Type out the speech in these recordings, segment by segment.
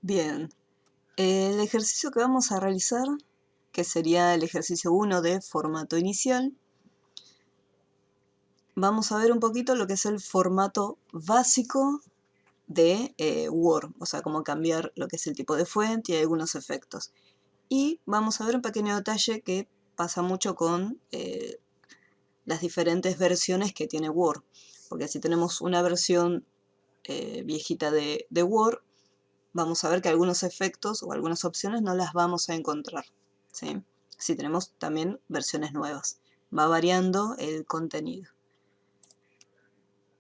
Bien, el ejercicio que vamos a realizar, que sería el ejercicio 1 de formato inicial, vamos a ver un poquito lo que es el formato básico de Word, o sea, cómo cambiar lo que es el tipo de fuente y algunos efectos. Y vamos a ver un pequeño detalle que pasa mucho con las diferentes versiones que tiene Word, porque si tenemos una versión viejita de Word, vamos a ver que algunos efectos o algunas opciones no las vamos a encontrar, ¿sí? Si tenemos también versiones nuevas, va variando el contenido.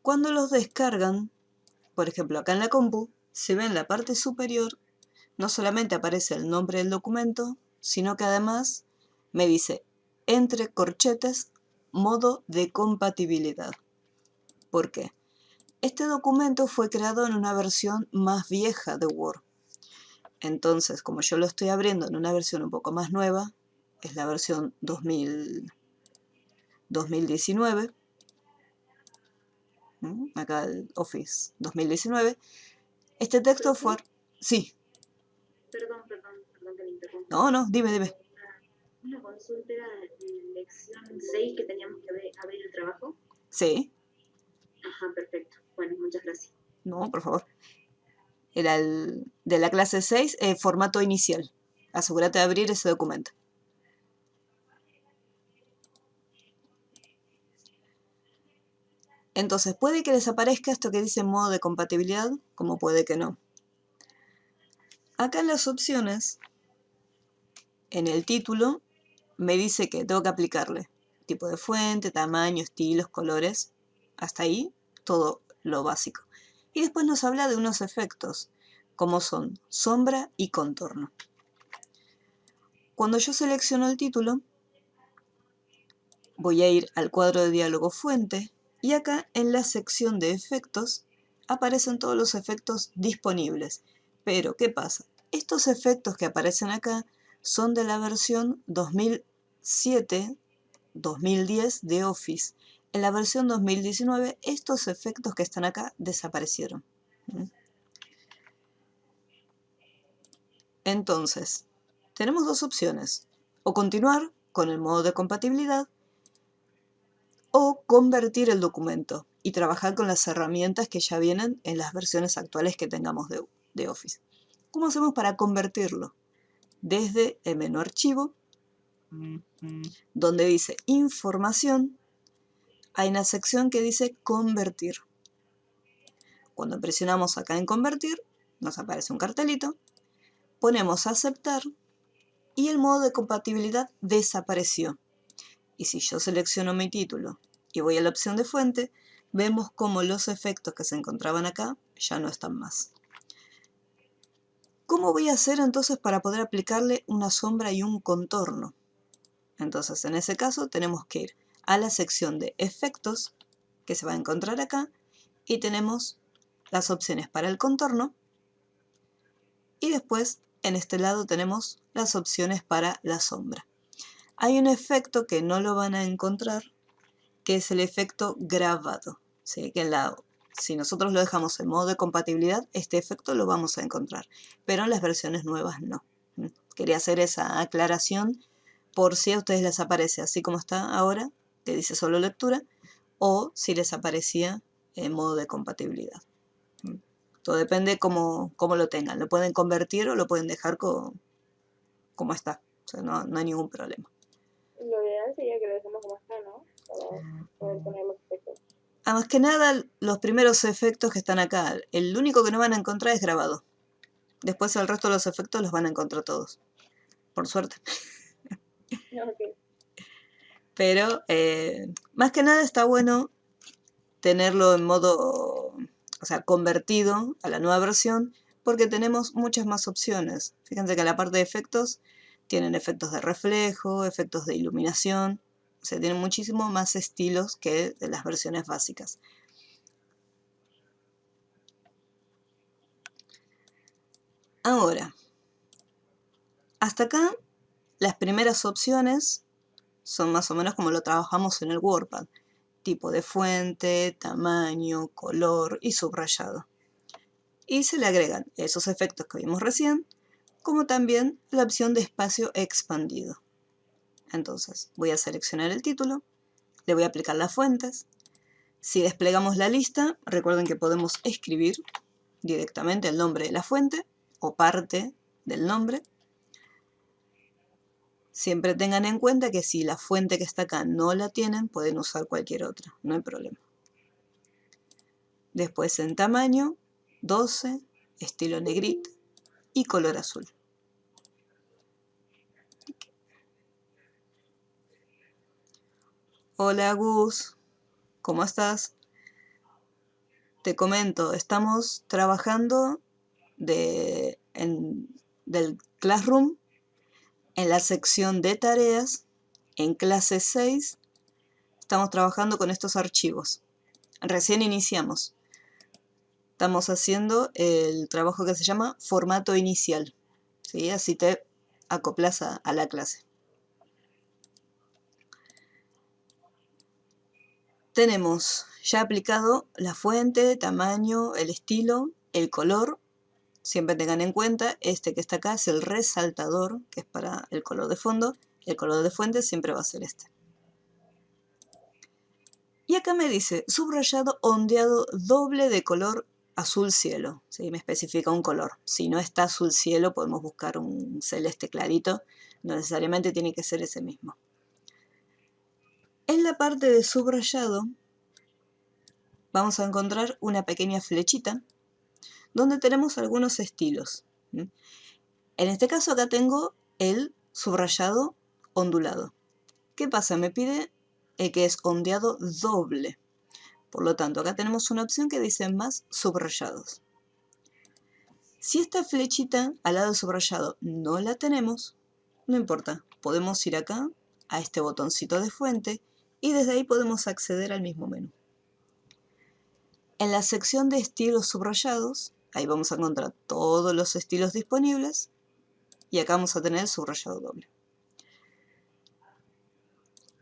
Cuando los descargan, por ejemplo acá en la compu, se ve en la parte superior, no solamente aparece el nombre del documento, sino que además me dice, entre corchetes, modo de compatibilidad. ¿Por qué? Este documento fue creado en una versión más vieja de Word. Entonces, como yo lo estoy abriendo en una versión un poco más nueva, es la versión 2019, acá el Office 2019, este texto fue... Sí, Perdón que le interrumpa. no, dime. Una consulta era lección 6 que teníamos que abrir el trabajo. Sí, Ajá, perfecto. Bueno, muchas gracias. no, por favor. Era el de la clase 6, formato inicial. Asegúrate de abrir ese documento. Entonces, puede que les aparezca esto que dice modo de compatibilidad, como puede que no. Acá en las opciones, en el título, me dice que tengo que aplicarle tipo de fuente, tamaño, estilos, colores. Hasta ahí, todo lo básico. Y después nos habla de unos efectos, como son sombra y contorno. Cuando yo selecciono el título, voy a ir al cuadro de diálogo fuente y acá en la sección de efectos aparecen todos los efectos disponibles. Pero, ¿qué pasa? Estos efectos que aparecen acá son de la versión 2007-2010 de Office. En la versión 2019 estos efectos que están acá desaparecieron. Entonces, tenemos dos opciones. O continuar con el modo de compatibilidad o convertir el documento y trabajar con las herramientas que ya vienen en las versiones actuales que tengamos de Office. ¿Cómo hacemos para convertirlo? Desde el menú Archivo, donde dice Información, hay una sección que dice Convertir. Cuando presionamos acá en Convertir, nos aparece un cartelito, ponemos Aceptar y el modo de compatibilidad desapareció. Y si yo selecciono mi título y voy a la opción de fuente, vemos cómo los efectos que se encontraban acá ya no están más. ¿Cómo voy a hacer entonces para poder aplicarle una sombra y un contorno? Entonces en ese caso tenemos que ir a la sección de efectos que se va a encontrar acá y tenemos las opciones para el contorno y después en este lado tenemos las opciones para la sombra. Hay un efecto que no lo van a encontrar, que es el efecto grabado, ¿sí? Que si nosotros lo dejamos en modo de compatibilidad, este efecto lo vamos a encontrar, pero en las versiones nuevas no. Quería hacer esa aclaración por si a ustedes les aparece así como está ahora, que dice solo lectura, o si les aparecía en modo de compatibilidad. Todo depende cómo lo tengan. Lo pueden convertir o lo pueden dejar como está. O sea, no hay ningún problema. Lo ideal sería que lo dejemos como está, ¿no? Para poder poner los efectos. Más que nada, los primeros efectos que están acá, el único que no van a encontrar es grabado. Después el resto de los efectos los van a encontrar todos. Por suerte. Ok. Pero más que nada está bueno tenerlo en modo, o sea, convertido a la nueva versión, porque tenemos muchas más opciones. Fíjense que en la parte de efectos tienen efectos de reflejo, efectos de iluminación, o sea, tienen muchísimo más estilos que de las versiones básicas. Ahora, hasta acá las primeras opciones son más o menos como lo trabajamos en el WordPad. Tipo de fuente, tamaño, color y subrayado. y se le agregan esos efectos que vimos recién, como también la opción de espacio expandido. Entonces voy a seleccionar el título, le voy a aplicar las fuentes. Si desplegamos la lista, recuerden que podemos escribir directamente el nombre de la fuente o parte del nombre. Siempre tengan en cuenta que si la fuente que está acá no la tienen, pueden usar cualquier otra, no hay problema. Después en tamaño, 12, estilo negrita y color azul. Hola Gus, ¿cómo estás? Te comento, estamos trabajando del Classroom en la sección de tareas, en clase 6, estamos trabajando con estos archivos. Recién iniciamos. Estamos haciendo el trabajo que se llama formato inicial, ¿sí? Así te acoplas a la clase. Tenemos ya aplicado la fuente, tamaño, el estilo, el color. Siempre tengan en cuenta, este que está acá es el resaltador, que es para el color de fondo. El color de fuente siempre va a ser este. Y acá me dice, subrayado ondeado doble de color azul cielo. ¿Sí? Me especifica un color. Si no está azul cielo, podemos buscar un celeste clarito. No necesariamente tiene que ser ese mismo. En la parte de subrayado, vamos a encontrar una pequeña flechita donde tenemos algunos estilos. En este caso acá tengo el subrayado ondulado. ¿Qué pasa? Me pide el que es ondeado doble. Por lo tanto, acá tenemos una opción que dice más subrayados. Si esta flechita al lado del subrayado no la tenemos, no importa. Podemos ir acá a este botoncito de fuente y desde ahí podemos acceder al mismo menú. En la sección de estilos subrayados, ahí vamos a encontrar todos los estilos disponibles y acá vamos a tener el subrayado doble.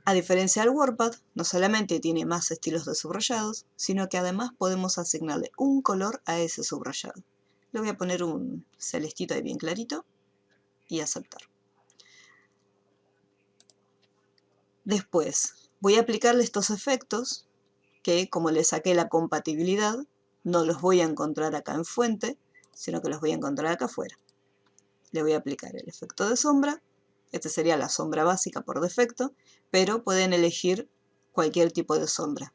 A diferencia del WordPad, no solamente tiene más estilos de subrayados, sino que además podemos asignarle un color a ese subrayado. Le voy a poner un celestito ahí bien clarito y aceptar. Después voy a aplicarle estos efectos que, como le saqué la compatibilidad, no los voy a encontrar acá en fuente, sino que los voy a encontrar acá afuera. Le voy a aplicar el efecto de sombra. Esta sería la sombra básica por defecto, pero pueden elegir cualquier tipo de sombra.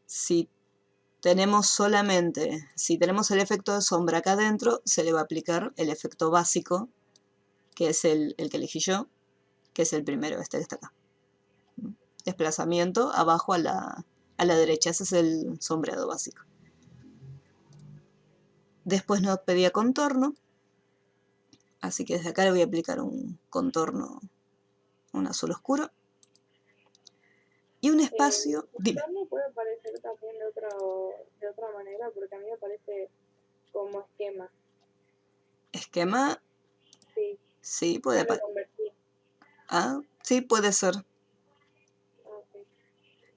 Si tenemos el efecto de sombra acá adentro, se le va a aplicar el efecto básico, que es el que elegí yo, que es el primero, este que está acá. Desplazamiento abajo a la derecha, ese es el sombreado básico. Después nos pedía contorno, así que desde acá le voy a aplicar un contorno, un azul oscuro. Y un espacio, dime. Contorno puede aparecer también de otra manera, porque a mí me parece como esquema. ¿Esquema? Sí. Sí, puede aparecer. Ah, sí, puede ser. Okay.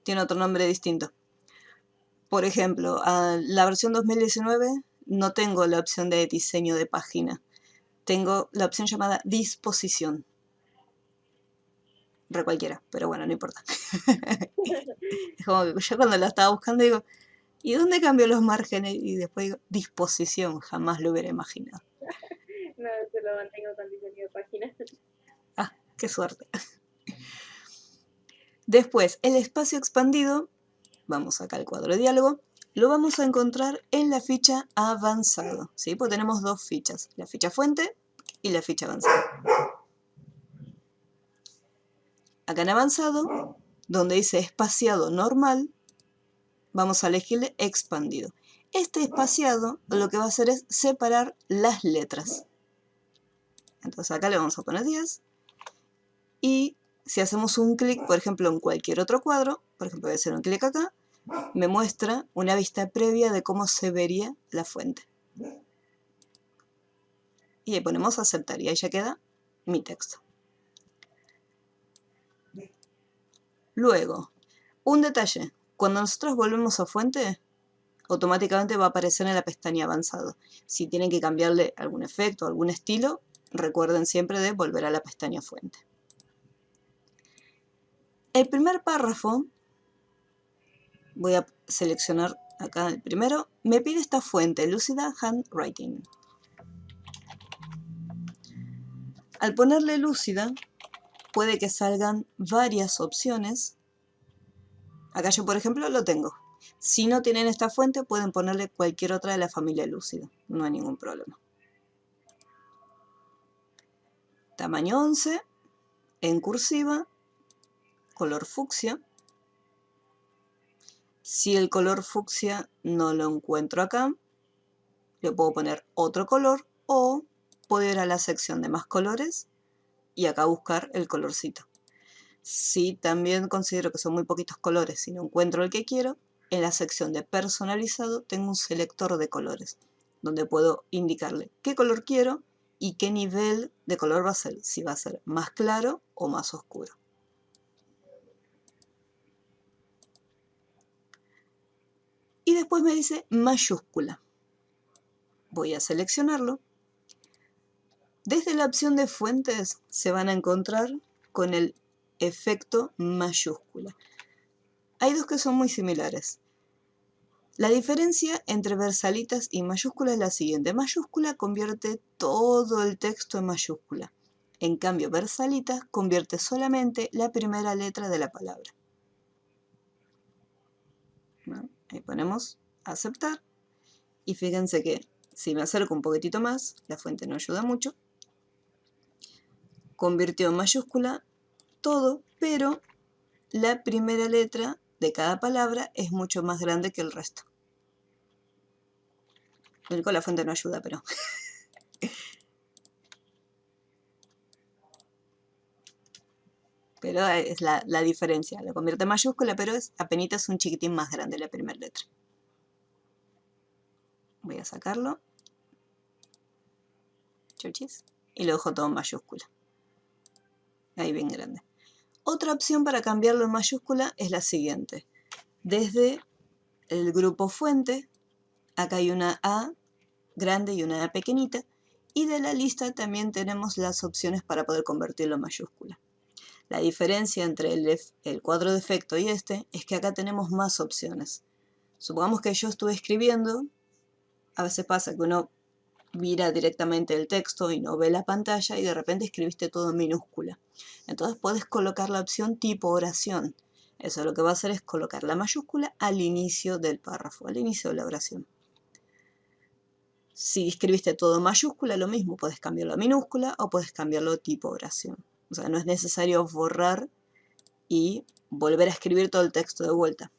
Tiene otro nombre distinto. Por ejemplo, a la versión 2019 no tengo la opción de diseño de página. Tengo la opción llamada disposición. Re cualquiera, pero bueno, no importa. Es como que yo cuando la estaba buscando digo, ¿y dónde cambió los márgenes? Y después digo, disposición, jamás lo hubiera imaginado. No, se lo mantengo con diseño de página. Ah, qué suerte. Después, el espacio expandido, vamos acá al cuadro de diálogo, lo vamos a encontrar en la ficha avanzado, ¿sí? Pues tenemos dos fichas, la ficha fuente y la ficha avanzada. Acá en avanzado, donde dice espaciado normal, vamos a elegirle expandido. Este espaciado lo que va a hacer es separar las letras. Entonces acá le vamos a poner 10 y si hacemos un clic, por ejemplo, en cualquier otro cuadro, por ejemplo, voy a hacer un clic acá, me muestra una vista previa de cómo se vería la fuente. Y ahí ponemos aceptar y ahí ya queda mi texto. Luego, un detalle, cuando nosotros volvemos a fuente, automáticamente va a aparecer en la pestaña avanzado. Si tienen que cambiarle algún efecto, algún estilo, recuerden siempre de volver a la pestaña fuente. El primer párrafo, voy a seleccionar acá el primero, me pide esta fuente, Lucida Handwriting. Al ponerle Lucida, puede que salgan varias opciones. Acá yo, por ejemplo, lo tengo. Si no tienen esta fuente, pueden ponerle cualquier otra de la familia Lucida. No hay ningún problema. Tamaño 11, en cursiva, color fucsia. Si el color fucsia no lo encuentro acá, le puedo poner otro color o puedo ir a la sección de más colores y acá buscar el colorcito. Si también considero que son muy poquitos colores y no encuentro el que quiero, en la sección de personalizado tengo un selector de colores, donde puedo indicarle qué color quiero y qué nivel de color va a ser, si va a ser más claro o más oscuro. Y después me dice mayúscula. Voy a seleccionarlo. Desde la opción de fuentes se van a encontrar con el efecto mayúscula. Hay dos que son muy similares. La diferencia entre versalitas y mayúscula es la siguiente. Mayúscula convierte todo el texto en mayúscula. En cambio, versalitas convierte solamente la primera letra de la palabra. ¿No? Ahí ponemos aceptar. Y fíjense que si me acerco un poquitito más, la fuente no ayuda mucho. Convirtió en mayúscula todo, pero la primera letra de cada palabra es mucho más grande que el resto. Con la fuente no ayuda, pero... pero es la diferencia. Lo convierte en mayúscula, pero es apenas un chiquitín más grande la primera letra. Voy a sacarlo. Chuchis. Y lo dejo todo en mayúscula. Ahí bien grande. Otra opción para cambiarlo en mayúscula es la siguiente. Desde el grupo fuente, acá hay una A grande y una A pequeñita. Y de la lista también tenemos las opciones para poder convertirlo en mayúscula. La diferencia entre el cuadro de efecto y este es que acá tenemos más opciones. Supongamos que yo estuve escribiendo, a veces pasa que uno mira directamente el texto y no ve la pantalla y de repente escribiste todo en minúscula. Entonces puedes colocar la opción tipo oración. Eso lo que va a hacer es colocar la mayúscula al inicio del párrafo, al inicio de la oración. Si escribiste todo en mayúscula, lo mismo, puedes cambiarlo a minúscula o puedes cambiarlo tipo oración. O sea, no es necesario borrar y volver a escribir todo el texto de vuelta.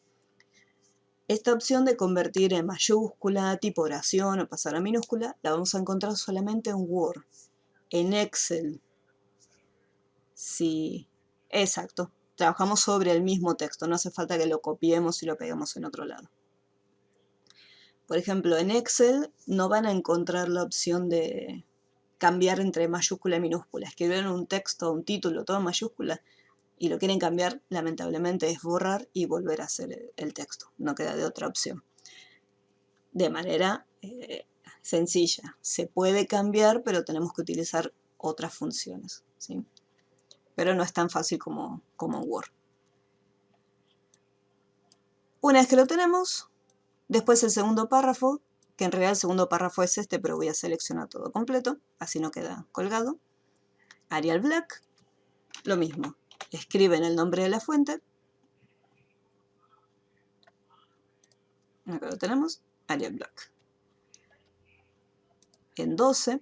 Esta opción de convertir en mayúscula, tipo oración o pasar a minúscula, la vamos a encontrar solamente en Word. En Excel, sí, exacto. Trabajamos sobre el mismo texto, no hace falta que lo copiemos y lo peguemos en otro lado. Por ejemplo, en Excel no van a encontrar la opción de cambiar entre mayúscula y minúscula. Escribieron un texto, un título, todo en mayúscula, y lo quieren cambiar, lamentablemente es borrar y volver a hacer el texto. No queda de otra opción. De manera sencilla. Se puede cambiar, pero tenemos que utilizar otras funciones, ¿sí? Pero no es tan fácil como en Word. Una vez que lo tenemos, después el segundo párrafo, que en realidad el segundo párrafo es este, pero voy a seleccionar todo completo, así no queda colgado. Arial Black, lo mismo. Escriben el nombre de la fuente. Acá lo tenemos, Arial Black. En 12,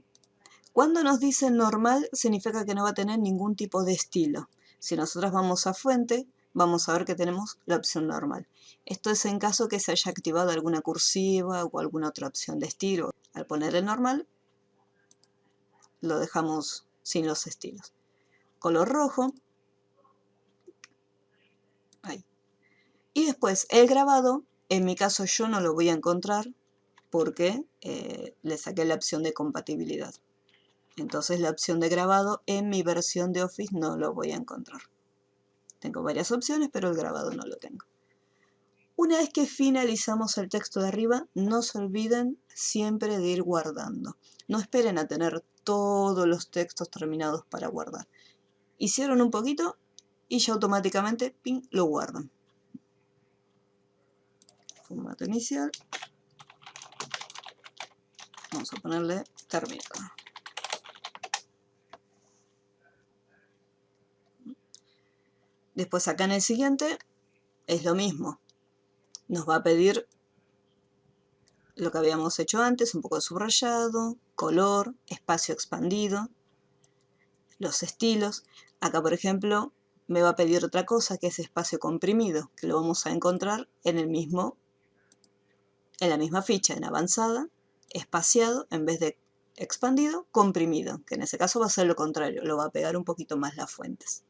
cuando nos dice normal, significa que no va a tener ningún tipo de estilo. Si nosotros vamos a fuente, vamos a ver que tenemos la opción normal. Esto es en caso que se haya activado alguna cursiva o alguna otra opción de estilo. Al poner el normal, lo dejamos sin los estilos. Color rojo. Ahí. Y después el grabado, en mi caso yo no lo voy a encontrar porque le saqué la opción de compatibilidad. Entonces la opción de grabado en mi versión de Office no lo voy a encontrar. Tengo varias opciones, pero el grabado no lo tengo. Una vez que finalizamos el texto de arriba, no se olviden siempre de ir guardando. No esperen a tener todos los textos terminados para guardar. Hicieron un poquito y ya automáticamente ping, lo guardan. Formato inicial. Vamos a ponerle terminado. Después acá en el siguiente es lo mismo. Nos va a pedir lo que habíamos hecho antes, un poco de subrayado, color, espacio expandido, los estilos. Acá, por ejemplo, me va a pedir otra cosa que es espacio comprimido, que lo vamos a encontrar en la misma ficha, en avanzada, espaciado, en vez de expandido, comprimido, que en ese caso va a ser lo contrario, lo va a pegar un poquito más las fuentes.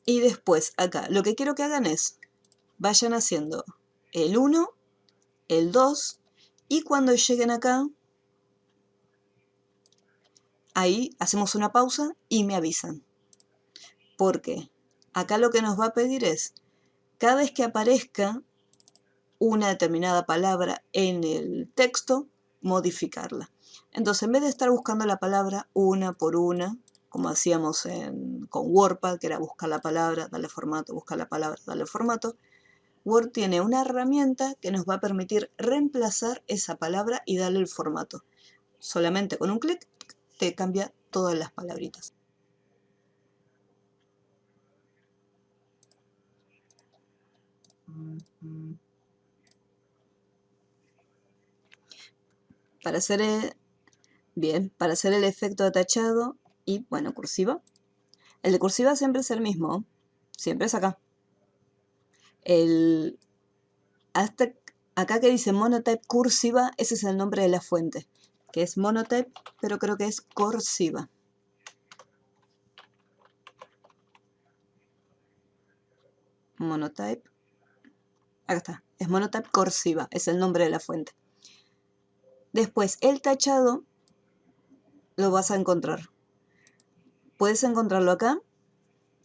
Y después, acá, lo que quiero que hagan es, vayan haciendo el 1, el 2, y cuando lleguen acá, ahí hacemos una pausa y me avisan. Porque acá lo que nos va a pedir es, cada vez que aparezca una determinada palabra en el texto, modificarla. Entonces, en vez de estar buscando la palabra una por una, como hacíamos con WordPad, que era buscar la palabra, darle formato, buscar la palabra, darle formato, Word tiene una herramienta que nos va a permitir reemplazar esa palabra y darle el formato. Solamente con un clic te cambia todas las palabritas. Para hacer para hacer el efecto de tachado y, bueno, cursiva. El de cursiva siempre es el mismo, siempre es acá. Hasta acá que dice Monotype cursiva, ese es el nombre de la fuente, que es Monotype, pero creo que es cursiva. Monotype, acá está, es Monotype cursiva, es el nombre de la fuente. Después, el tachado lo vas a encontrar. Puedes encontrarlo acá,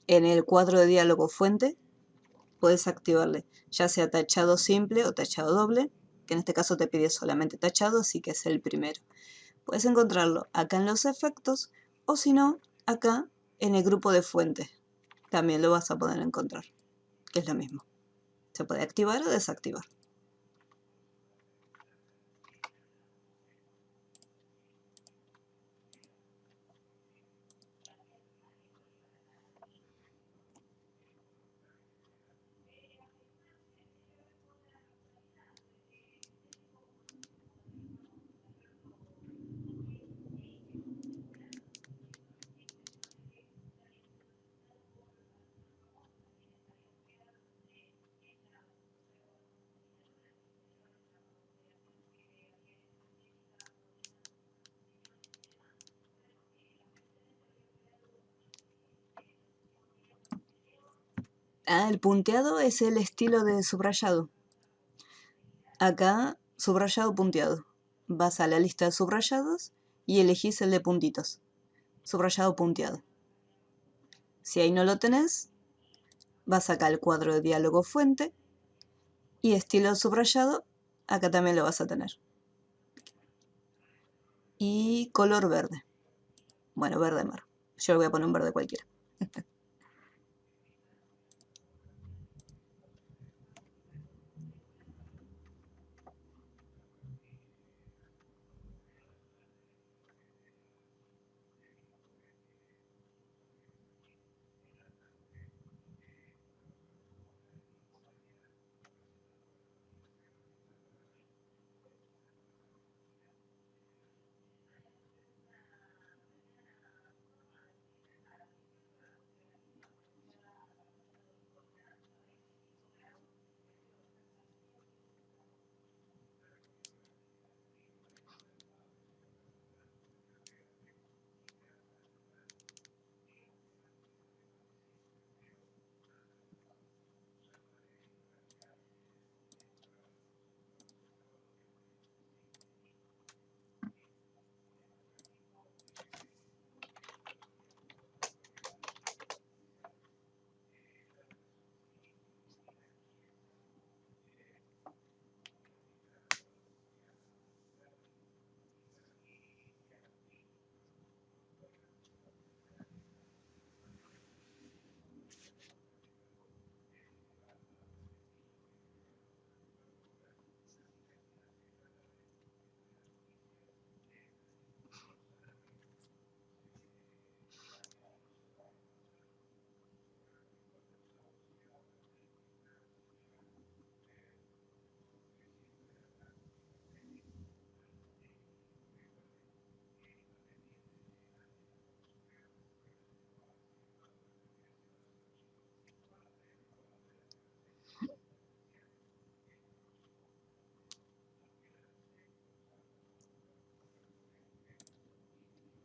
en el cuadro de diálogo fuente. Puedes activarle ya sea tachado simple o tachado doble, que en este caso te pide solamente tachado, así que es el primero. Puedes encontrarlo acá en los efectos, o si no, acá en el grupo de fuentes. También lo vas a poder encontrar, que es lo mismo. Se puede activar o desactivar. El punteado es el estilo de subrayado. Acá, subrayado punteado. Vas a la lista de subrayados y elegís el de puntitos. Subrayado punteado. Si ahí no lo tenés, vas acá al cuadro de diálogo fuente y estilo subrayado, acá también lo vas a tener. Y color verde. Bueno, verde mar. Yo le voy a poner un verde cualquiera.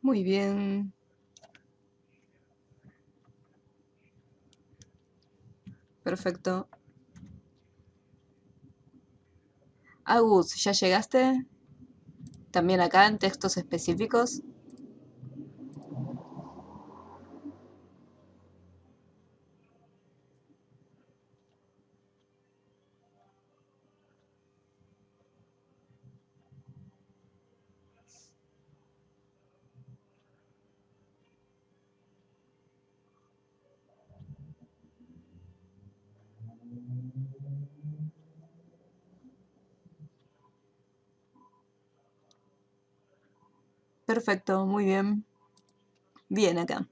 Muy bien. Perfecto. Agus, ¿ya llegaste? También acá en textos específicos. Perfecto, muy bien. Bien acá.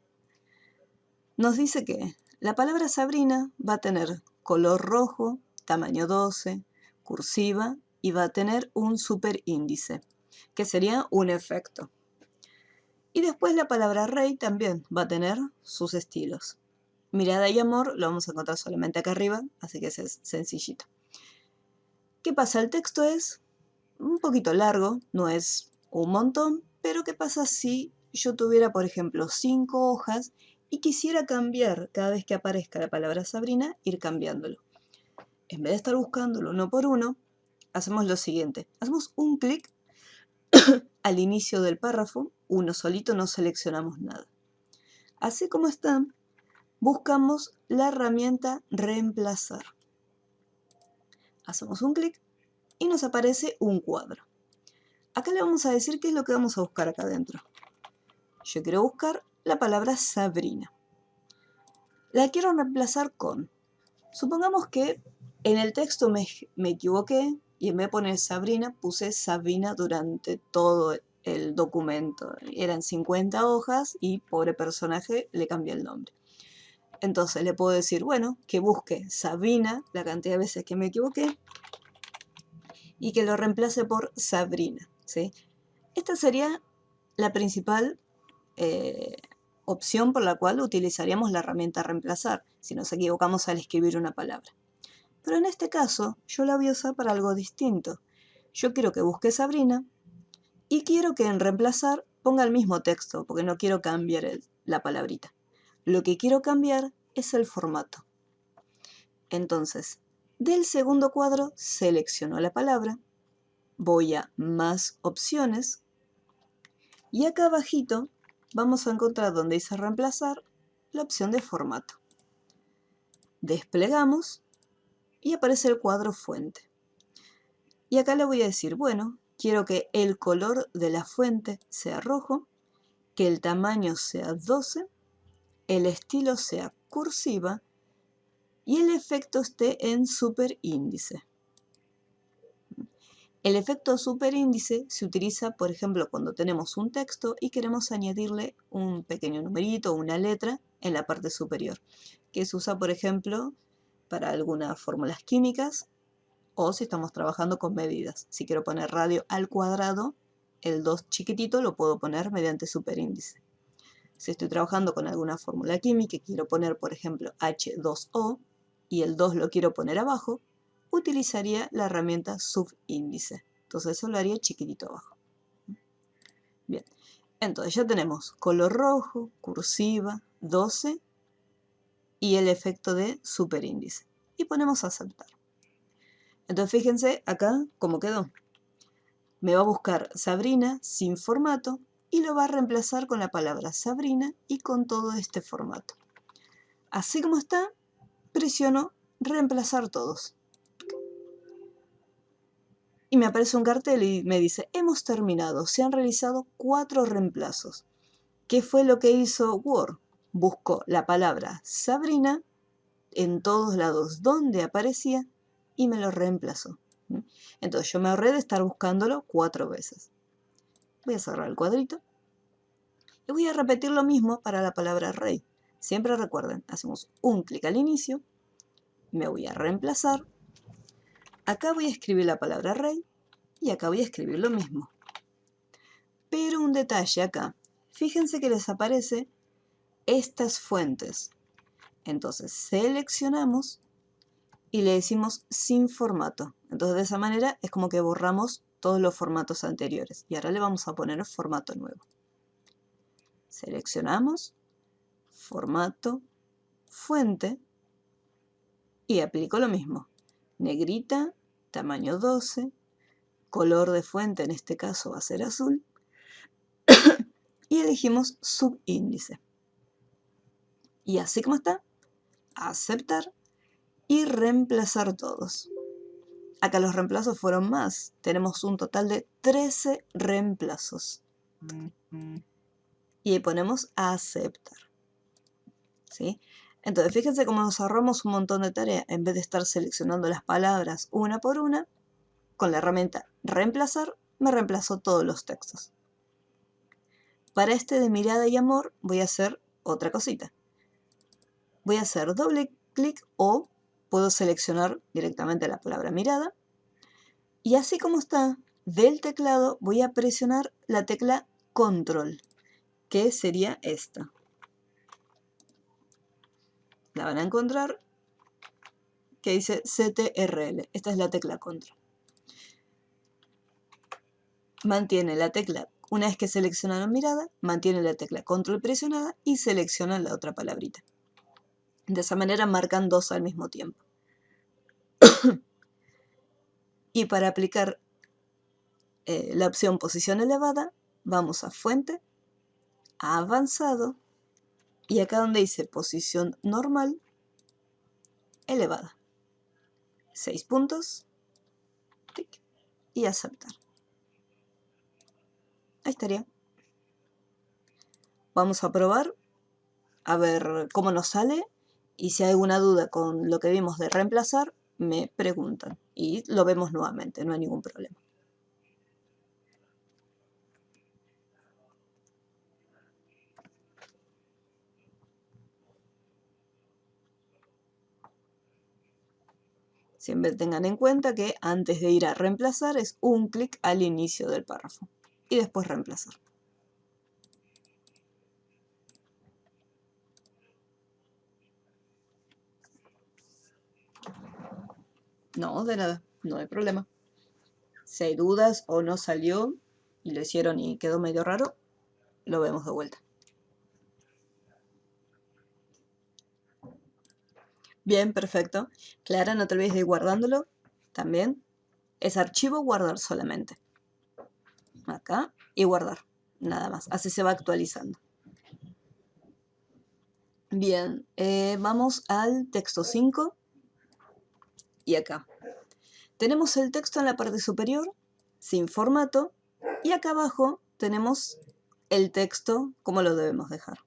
Nos dice que la palabra Sabrina va a tener color rojo, tamaño 12, cursiva y va a tener un superíndice, que sería un efecto. Y después la palabra rey también va a tener sus estilos. Mirada y amor lo vamos a encontrar solamente acá arriba, así que ese es sencillito. ¿Qué pasa? El texto es un poquito largo, no es un montón, pero ¿qué pasa si yo tuviera, por ejemplo, 5 hojas y quisiera cambiar cada vez que aparezca la palabra Sabrina, ir cambiándolo? En vez de estar buscándolo uno por uno, hacemos lo siguiente. Hacemos un clic al inicio del párrafo, uno solito, no seleccionamos nada. Así como está, buscamos la herramienta reemplazar. Hacemos un clic y nos aparece un cuadro. Acá le vamos a decir qué es lo que vamos a buscar acá adentro. Yo quiero buscar la palabra Sabrina. La quiero reemplazar con. Supongamos que en el texto me equivoqué y en vez de poner Sabrina, puse Sabina durante todo el documento. Eran 50 hojas y pobre personaje le cambié el nombre. Entonces le puedo decir, bueno, que busque Sabina la cantidad de veces que me equivoqué y que lo reemplace por Sabrina, ¿sí? Esta sería la principal opción por la cual utilizaríamos la herramienta reemplazar si nos equivocamos al escribir una palabra. Pero en este caso yo la voy a usar para algo distinto. Yo quiero que busque Sabrina y quiero que en reemplazar ponga el mismo texto porque no quiero cambiar la palabrita. Lo que quiero cambiar es el formato. Entonces, del segundo cuadro selecciono la palabra, voy a más opciones y acá abajito vamos a encontrar donde dice reemplazar la opción de formato. Desplegamos y aparece el cuadro fuente. Y acá le voy a decir, bueno, quiero que el color de la fuente sea rojo, que el tamaño sea 12, el estilo sea cursiva y el efecto esté en superíndice. El efecto superíndice se utiliza, por ejemplo, cuando tenemos un texto y queremos añadirle un pequeño numerito o una letra en la parte superior, que se usa, por ejemplo, para algunas fórmulas químicas o si estamos trabajando con medidas. Si quiero poner radio al cuadrado, el 2 chiquitito lo puedo poner mediante superíndice. Si estoy trabajando con alguna fórmula química y quiero poner, por ejemplo, H2O y el 2 lo quiero poner abajo, utilizaría la herramienta subíndice. Entonces eso lo haría chiquitito abajo. Bien, entonces ya tenemos color rojo, cursiva, 12 y el efecto de superíndice. Y ponemos a aceptar. Entonces fíjense acá cómo quedó. Me va a buscar Sabrina sin formato y lo va a reemplazar con la palabra Sabrina y con todo este formato. Así como está, presiono reemplazar todos. Y me aparece un cartel y me dice, hemos terminado, se han realizado 4 reemplazos. ¿Qué fue lo que hizo Word? Buscó la palabra Sabrina en todos lados donde aparecía y me lo reemplazó. Entonces yo me ahorré de estar buscándolo 4 veces. Voy a cerrar el cuadrito y voy a repetir lo mismo para la palabra rey. Siempre recuerden, hacemos un clic al inicio, me voy a reemplazar, acá voy a escribir la palabra rey y acá voy a escribir lo mismo. Pero un detalle acá, fíjense que les aparece estas fuentes. Entonces seleccionamos y le decimos sin formato. Entonces de esa manera es como que borramos todos los formatos anteriores. Y ahora le vamos a poner formato nuevo. Seleccionamos, formato, fuente y aplico lo mismo. Negrita, tamaño 12, color de fuente en este caso va a ser azul y elegimos subíndice. Y así como está, aceptar y reemplazar todos. Acá los reemplazos fueron más. Tenemos un total de 13 reemplazos. Y ahí ponemos aceptar. ¿Sí? Entonces, fíjense cómo nos ahorramos un montón de tareas. En vez de estar seleccionando las palabras una por una, con la herramienta reemplazar, me reemplazó todos los textos. Para este de mirada y amor, voy a hacer otra cosita. Voy a hacer doble clic o puedo seleccionar directamente la palabra mirada. Y así como está, del teclado voy a presionar la tecla control, que sería esta. La van a encontrar que dice CTRL. Esta es la tecla control. Mantiene la tecla, una vez que seleccionaron mirada, mantiene la tecla control presionada y seleccionan la otra palabrita. De esa manera marcan dos al mismo tiempo. Y para aplicar la opción posición elevada, vamos a fuente, a avanzado, y acá donde dice posición normal, elevada. 6 puntos, tic, y aceptar. Ahí estaría. Vamos a probar, a ver cómo nos sale, y si hay alguna duda con lo que vimos de reemplazar, me preguntan. Y lo vemos nuevamente, no hay ningún problema. Siempre tengan en cuenta que antes de ir a reemplazar es un clic al inicio del párrafo y después reemplazar. No, de nada, no hay problema. Si hay dudas o no salió y lo hicieron y quedó medio raro, lo vemos de vuelta. Bien, perfecto. Clara, no te olvides de ir guardándolo también. Es archivo guardar solamente. Acá y guardar, nada más. Así se va actualizando. Bien, vamos al texto 5 y acá. Tenemos el texto en la parte superior, sin formato, y acá abajo tenemos el texto como lo debemos dejar.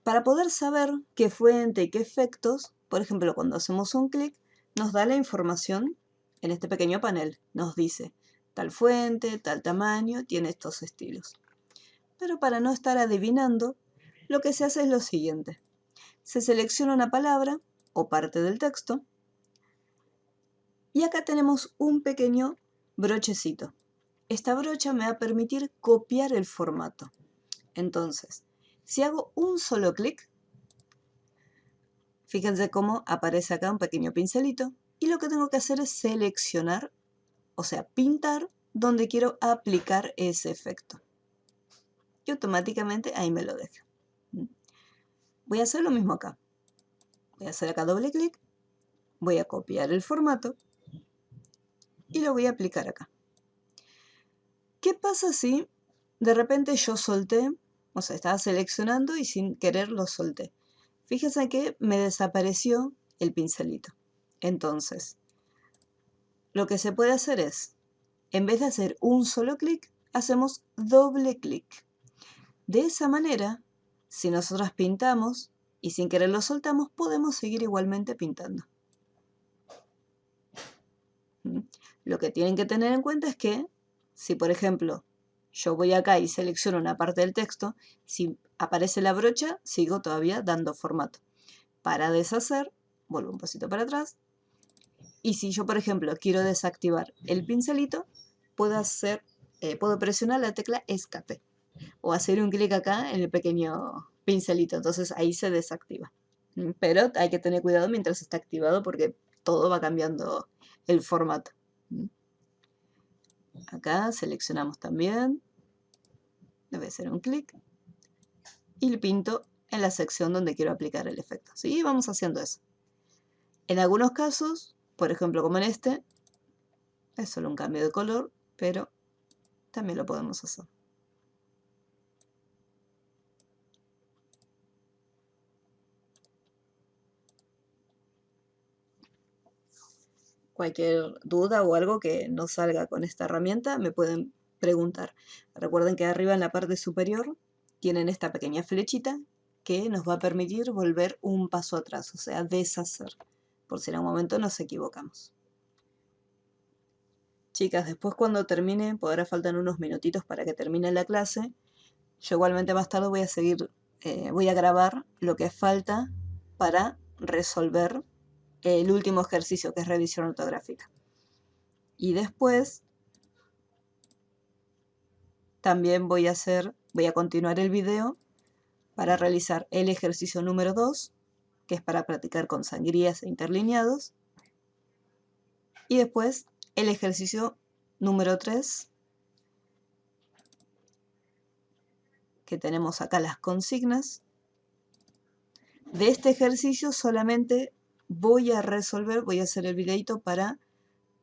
Para poder saber qué fuente y qué efectos, por ejemplo, cuando hacemos un clic, nos da la información en este pequeño panel. Nos dice tal fuente, tal tamaño, tiene estos estilos. Pero para no estar adivinando, lo que se hace es lo siguiente. Se selecciona una palabra o parte del texto y acá tenemos un pequeño brochecito. Esta brocha me va a permitir copiar el formato. Entonces, si hago un solo clic, fíjense cómo aparece acá un pequeño pincelito y lo que tengo que hacer es seleccionar, o sea, pintar donde quiero aplicar ese efecto. Y automáticamente ahí me lo deja. Voy a hacer lo mismo acá. Voy a hacer acá doble clic, voy a copiar el formato y lo voy a aplicar acá. ¿Qué pasa si de repente yo solté, o sea, estaba seleccionando y sin querer lo solté? Fíjense que me desapareció el pincelito. Entonces, lo que se puede hacer es, en vez de hacer un solo clic, hacemos doble clic. De esa manera, si nosotros pintamos y sin querer lo soltamos, podemos seguir igualmente pintando. Lo que tienen que tener en cuenta es que, si por ejemplo, yo voy acá y selecciono una parte del texto, si aparece la brocha, sigo todavía dando formato. Para deshacer, vuelvo un pasito para atrás. Y si yo, por ejemplo, quiero desactivar el pincelito, puedo presionar la tecla escape o hacer un clic acá en el pequeño pincelito. Entonces ahí se desactiva. Pero hay que tener cuidado mientras está activado porque todo va cambiando el formato. Acá seleccionamos también. le voy a hacer un clic y le pinto en la sección donde quiero aplicar el efecto. ¿Sí? Vamos haciendo eso. En algunos casos, por ejemplo como en este, es solo un cambio de color, pero también lo podemos hacer. Cualquier duda o algo que no salga con esta herramienta me pueden preguntar. Recuerden que arriba en la parte superior tienen esta pequeña flechita que nos va a permitir volver un paso atrás, o sea, deshacer, por si en algún momento nos equivocamos. Chicas, después cuando termine, pues ahora faltan unos minutitos para que termine la clase, yo igualmente más tarde voy a seguir, voy a grabar lo que falta para resolver el último ejercicio, que es revisión ortográfica. Y después también voy a continuar el video para realizar el ejercicio número 2, que es para practicar con sangrías e interlineados. Y después el ejercicio número 3, que tenemos acá las consignas. De este ejercicio solamente voy a hacer el videito para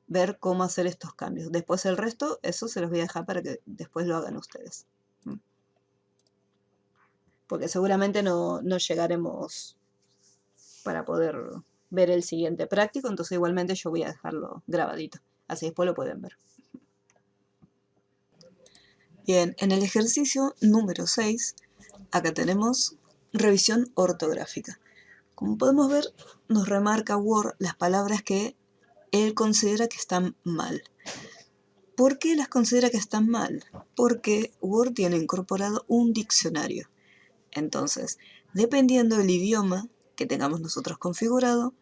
ver cómo hacer estos cambios. Después el resto, eso se los voy a dejar para que después lo hagan ustedes. Porque seguramente no llegaremos para poder ver el siguiente práctico, entonces igualmente yo voy a dejarlo grabadito, así después lo pueden ver. Bien, en el ejercicio número 6, acá tenemos revisión ortográfica. Como podemos ver, nos remarca Word las palabras que él considera que están mal. ¿Por qué las considera que están mal? Porque Word tiene incorporado un diccionario. Entonces, dependiendo del idioma que tengamos nosotros configurado,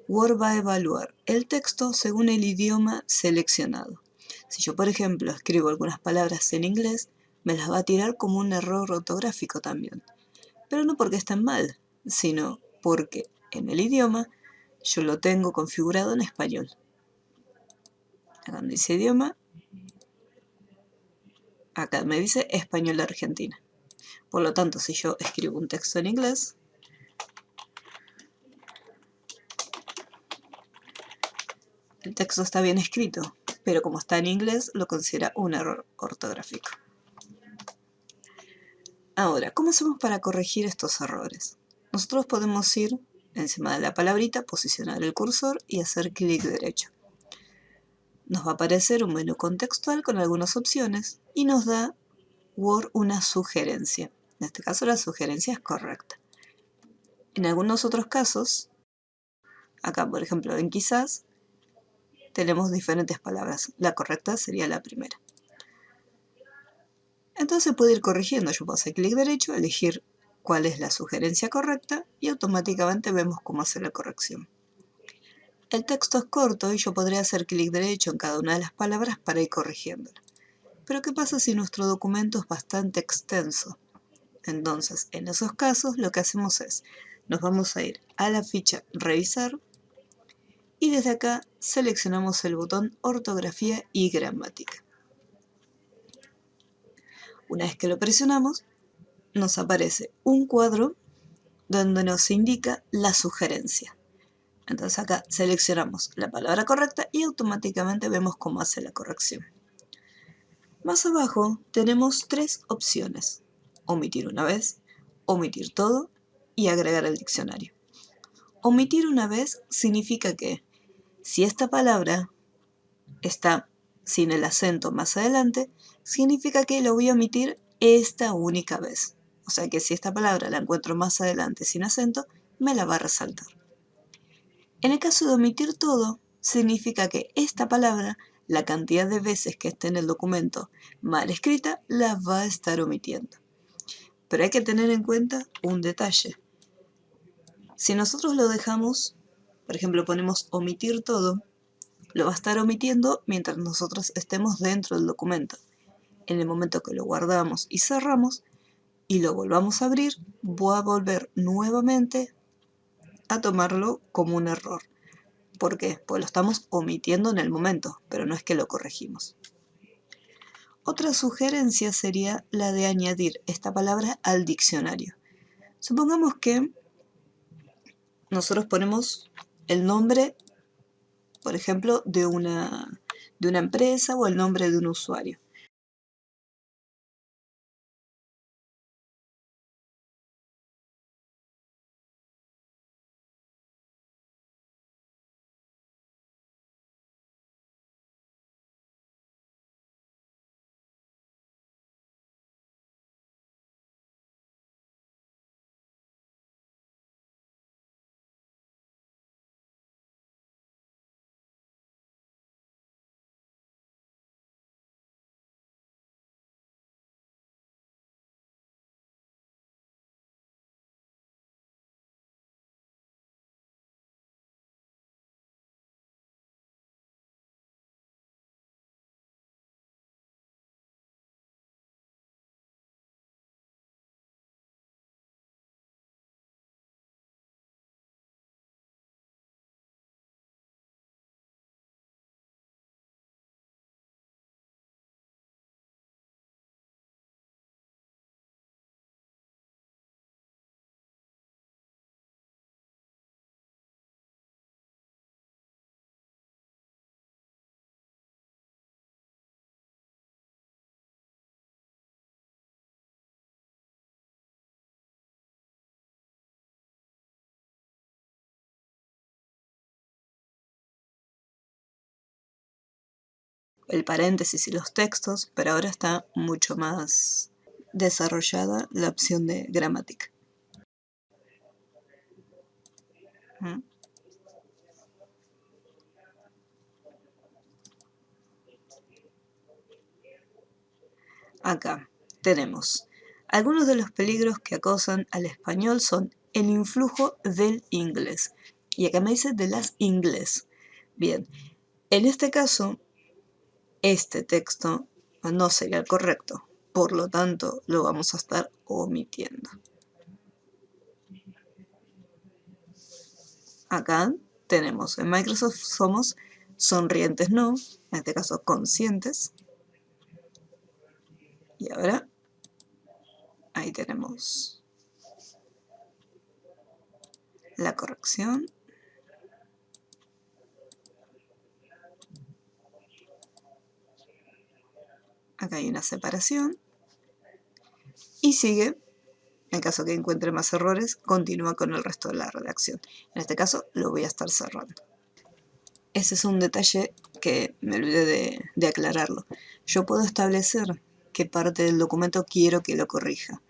Word va a evaluar el texto según el idioma seleccionado. Si yo, por ejemplo, escribo algunas palabras en inglés, me las va a tirar como un error ortográfico también. Pero no porque estén mal, sino porque en el idioma yo lo tengo configurado en español. Acá donde dice idioma, acá me dice español de Argentina. Por lo tanto, si yo escribo un texto en inglés, el texto está bien escrito, pero como está en inglés, lo considera un error ortográfico. Ahora, ¿cómo hacemos para corregir estos errores? Nosotros podemos ir encima de la palabrita, posicionar el cursor y hacer clic derecho. Nos va a aparecer un menú contextual con algunas opciones y nos da Word una sugerencia. En este caso la sugerencia es correcta. En algunos otros casos, acá por ejemplo en quizás, tenemos diferentes palabras. La correcta sería la primera. Entonces puedo ir corrigiendo. Yo puedo hacer clic derecho, elegir cuál es la sugerencia correcta y automáticamente vemos cómo hacer la corrección. El texto es corto y yo podría hacer clic derecho en cada una de las palabras para ir corrigiéndolo. Pero ¿qué pasa si nuestro documento es bastante extenso? Entonces, en esos casos lo que hacemos es, nos vamos a ir a la ficha Revisar y desde acá seleccionamos el botón Ortografía y Gramática. Una vez que lo presionamos, nos aparece un cuadro donde nos indica la sugerencia. Entonces acá seleccionamos la palabra correcta y automáticamente vemos cómo hace la corrección. Más abajo tenemos tres opciones: omitir una vez, omitir todo y agregar al diccionario. Omitir una vez significa que si esta palabra está sin el acento más adelante, significa que lo voy a omitir esta única vez. O sea que si esta palabra la encuentro más adelante sin acento, me la va a resaltar. En el caso de omitir todo, significa que esta palabra, la cantidad de veces que esté en el documento mal escrita, la va a estar omitiendo. Pero hay que tener en cuenta un detalle. Si nosotros lo dejamos, por ejemplo ponemos omitir todo, lo va a estar omitiendo mientras nosotros estemos dentro del documento. En el momento que lo guardamos y cerramos y lo volvamos a abrir, voy a volver nuevamente a tomarlo como un error. ¿Por qué? Pues lo estamos omitiendo en el momento, pero no es que lo corregimos. Otra sugerencia sería la de añadir esta palabra al diccionario. Supongamos que nosotros ponemos el nombre, por ejemplo, de una empresa o el nombre de un usuario. El paréntesis y los textos, pero ahora está mucho más desarrollada la opción de gramática. Acá tenemos algunos de los peligros que acosan al español son el influjo del inglés. Y acá me dice de las inglés. Bien, en este caso, este texto no sería el correcto. Por lo tanto, lo vamos a estar omitiendo. Acá tenemos, en Microsoft somos sonrientes no, en este caso conscientes. Y ahora, ahí tenemos la corrección. Acá hay una separación. Y sigue, en caso que encuentre más errores, continúa con el resto de la redacción. En este caso, lo voy a estar cerrando. Ese es un detalle que me olvidé de aclararlo. Yo puedo establecer qué parte del documento quiero que lo corrija.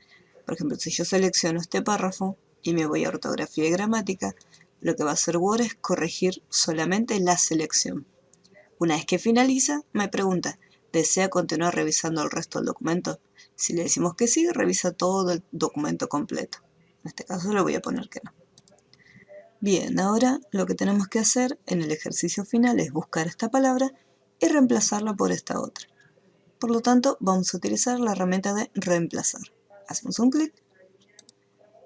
Por ejemplo, si yo selecciono este párrafo y me voy a ortografía y gramática, lo que va a hacer Word es corregir solamente la selección. Una vez que finaliza, me pregunta, ¿desea continuar revisando el resto del documento? Si le decimos que sí, revisa todo el documento completo. En este caso le voy a poner que no. Bien, ahora lo que tenemos que hacer en el ejercicio final es buscar esta palabra y reemplazarla por esta otra. Por lo tanto, vamos a utilizar la herramienta de reemplazar. Hacemos un clic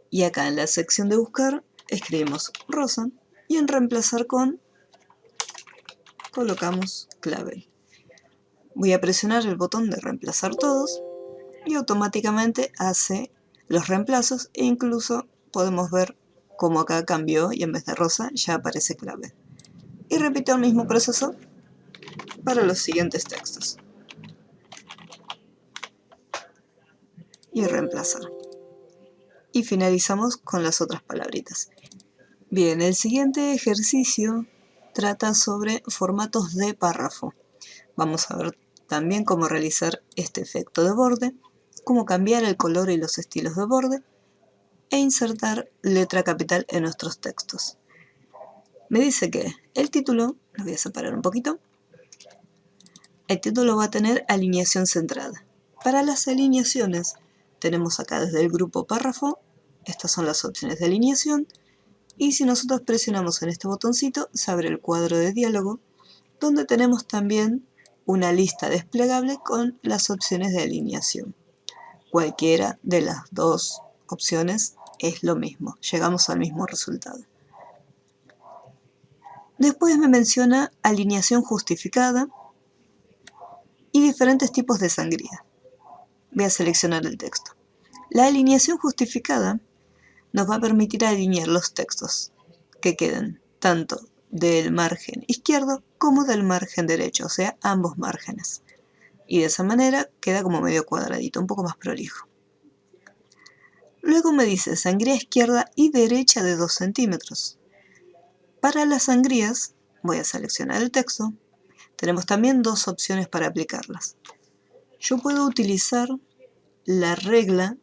y acá en la sección de buscar escribimos Rosa y en reemplazar con colocamos clavel. Voy a presionar el botón de reemplazar todos y automáticamente hace los reemplazos e incluso podemos ver cómo acá cambió y en vez de rosa ya aparece clave. Y repito el mismo proceso para los siguientes textos. Y reemplazar. Y finalizamos con las otras palabritas. Bien, el siguiente ejercicio trata sobre formatos de párrafo. Vamos a ver también cómo realizar este efecto de borde, cómo cambiar el color y los estilos de borde e insertar letra capital en nuestros textos. Me dice que el título, lo voy a separar un poquito, el título va a tener alineación centrada. Para las alineaciones tenemos acá desde el grupo párrafo, estas son las opciones de alineación, y si nosotros presionamos en este botoncito se abre el cuadro de diálogo, donde tenemos también una lista desplegable con las opciones de alineación. Cualquiera de las dos opciones es lo mismo, llegamos al mismo resultado. Después me menciona alineación justificada, y diferentes tipos de sangría. Voy a seleccionar el texto. La alineación justificada nos va a permitir alinear los textos que queden tanto del margen izquierdo como del margen derecho, o sea, ambos márgenes. Y de esa manera queda como medio cuadradito, un poco más prolijo. Luego me dice sangría izquierda y derecha de 2 centímetros. Para las sangrías, voy a seleccionar el texto. Tenemos también dos opciones para aplicarlas. Yo puedo utilizar la regla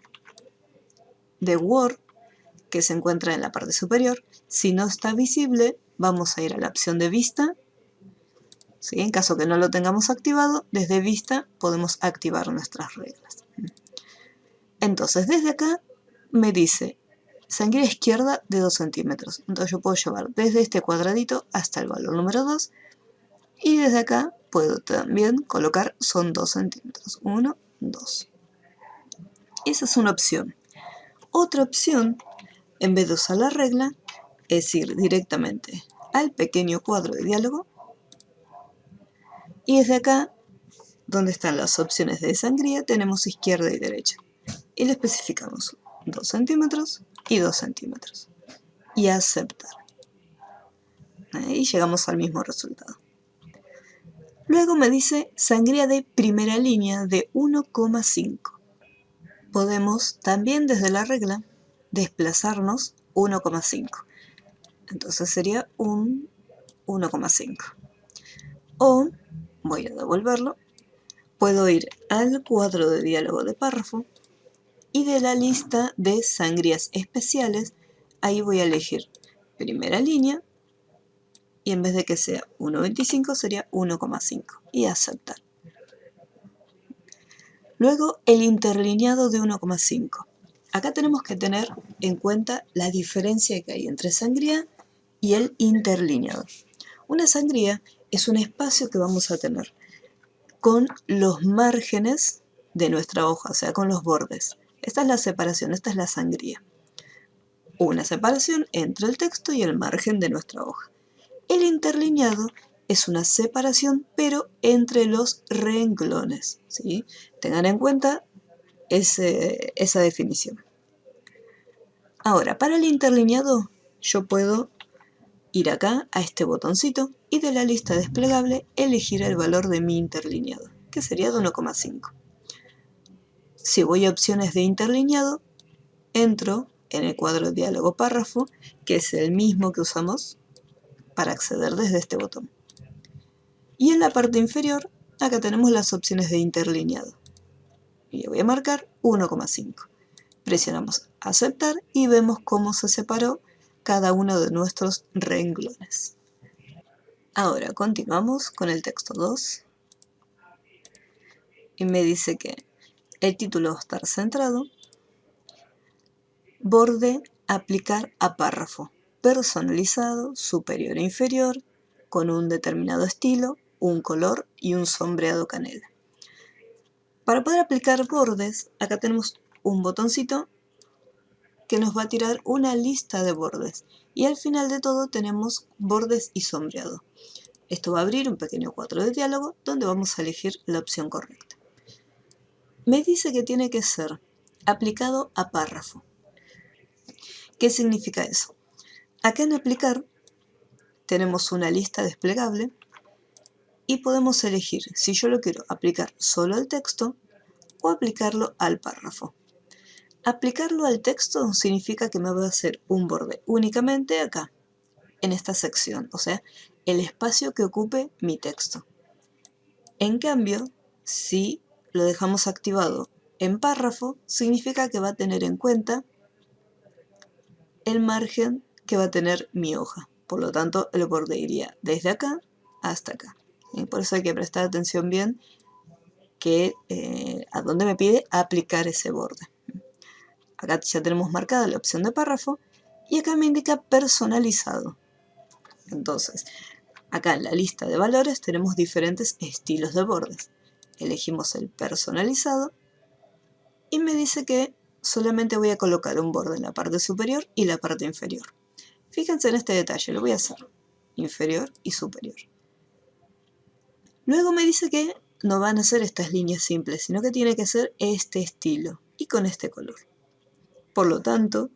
de Word que se encuentra en la parte superior. Si no está visible, vamos a ir a la opción de vista. ¿Sí? En caso que no lo tengamos activado, desde vista podemos activar nuestras reglas. Entonces, desde acá me dice sangría izquierda de 2 centímetros. Entonces yo puedo llevar desde este cuadradito hasta el valor número 2. Y desde acá puedo también colocar, son 2 centímetros. 1, 2. Esa es una opción. Otra opción, en vez de usar la regla, es ir directamente al pequeño cuadro de diálogo. Y desde acá, donde están las opciones de sangría, tenemos izquierda y derecha. Y le especificamos 2 centímetros y 2 centímetros. Y aceptar. Y llegamos al mismo resultado. Luego me dice sangría de primera línea de 1,5. Podemos también desde la regla desplazarnos 1,5. Entonces sería un 1,5. O, voy a devolverlo, puedo ir al cuadro de diálogo de párrafo y de la lista de sangrías especiales, ahí voy a elegir primera línea y en vez de que sea 1,25 sería 1,5 y aceptar. Luego el interlineado de 1,5. Acá tenemos que tener en cuenta la diferencia que hay entre sangría y el interlineado. Una sangría es un espacio que vamos a tener con los márgenes de nuestra hoja, o sea, con los bordes. Esta es la separación, esta es la sangría. Una separación entre el texto y el margen de nuestra hoja. El interlineado es una separación, pero entre los renglones, ¿sí? Tengan en cuenta esa definición. Ahora, para el interlineado, yo puedo ir acá a este botoncito y de la lista desplegable elegir el valor de mi interlineado, que sería de 1,5. Si voy a opciones de interlineado, entro en el cuadro de diálogo párrafo, que es el mismo que usamos para acceder desde este botón. Y en la parte inferior, acá tenemos las opciones de interlineado. Y voy a marcar 1,5. Presionamos aceptar y vemos cómo se separó cada uno de nuestros renglones. Ahora continuamos con el texto 2. Y me dice que el título va a estar centrado. Borde aplicar a párrafo. Personalizado, superior e inferior, con un determinado estilo, un color y un sombreado canela. Para poder aplicar bordes, acá tenemos un botoncito que nos va a tirar una lista de bordes. Y al final de todo tenemos bordes y sombreado. Esto va a abrir un pequeño cuadro de diálogo donde vamos a elegir la opción correcta. Me dice que tiene que ser aplicado a párrafo. ¿Qué significa eso? Acá en aplicar tenemos una lista desplegable y podemos elegir si yo lo quiero aplicar solo al texto o aplicarlo al párrafo. Aplicarlo al texto significa que me va a hacer un borde únicamente acá, en esta sección, o sea, el espacio que ocupe mi texto. En cambio, si lo dejamos activado en párrafo, significa que va a tener en cuenta el margen que va a tener mi hoja. Por lo tanto, el borde iría desde acá hasta acá. Y por eso hay que prestar atención bien que a dónde me pide aplicar ese borde. Acá ya tenemos marcada la opción de párrafo y acá me indica personalizado. Entonces, acá en la lista de valores tenemos diferentes estilos de bordes. Elegimos el personalizado y me dice que solamente voy a colocar un borde en la parte superior y la parte inferior. Fíjense en este detalle, lo voy a hacer inferior y superior. Luego me dice que no van a ser estas líneas simples, sino que tiene que ser este estilo y con este color. Por lo tanto,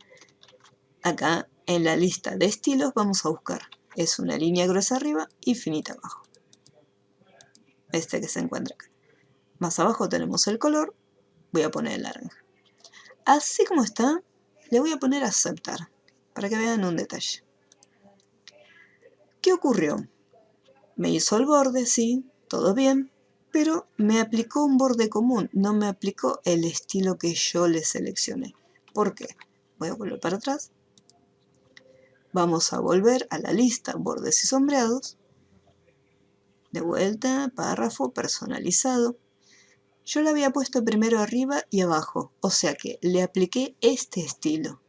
acá en la lista de estilos vamos a buscar, es una línea gruesa arriba y finita abajo. Este que se encuentra acá. Más abajo tenemos el color, voy a poner el naranja. Así como está, le voy a poner aceptar, para que vean un detalle. ¿Qué ocurrió? Me hizo el borde, sí, todo bien, pero me aplicó un borde común, no me aplicó el estilo que yo le seleccioné. ¿Por qué? Voy a volver para atrás. Vamos a volver a la lista bordes y sombreados. De vuelta, párrafo personalizado. Yo le había puesto primero arriba y abajo, o sea que le apliqué este estilo.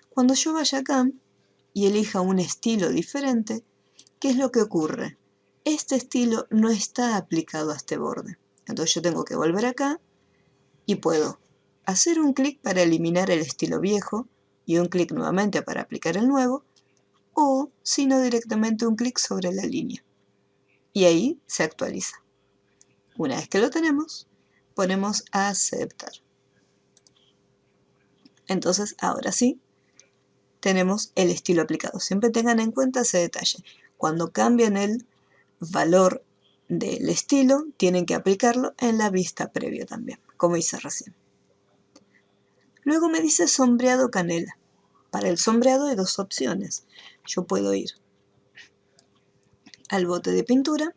Cuando yo vaya acá y elija un estilo diferente, ¿qué es lo que ocurre? Este estilo no está aplicado a este borde. Entonces yo tengo que volver acá y puedo hacer un clic para eliminar el estilo viejo y un clic nuevamente para aplicar el nuevo, o si no directamente un clic sobre la línea. Y ahí se actualiza. Una vez que lo tenemos, ponemos a aceptar. Entonces ahora sí, tenemos el estilo aplicado. Siempre tengan en cuenta ese detalle. Cuando cambian el valor del estilo, tienen que aplicarlo en la vista previa también, como hice recién. Luego me dice sombreado canela. Para el sombreado hay dos opciones. Yo puedo ir al bote de pintura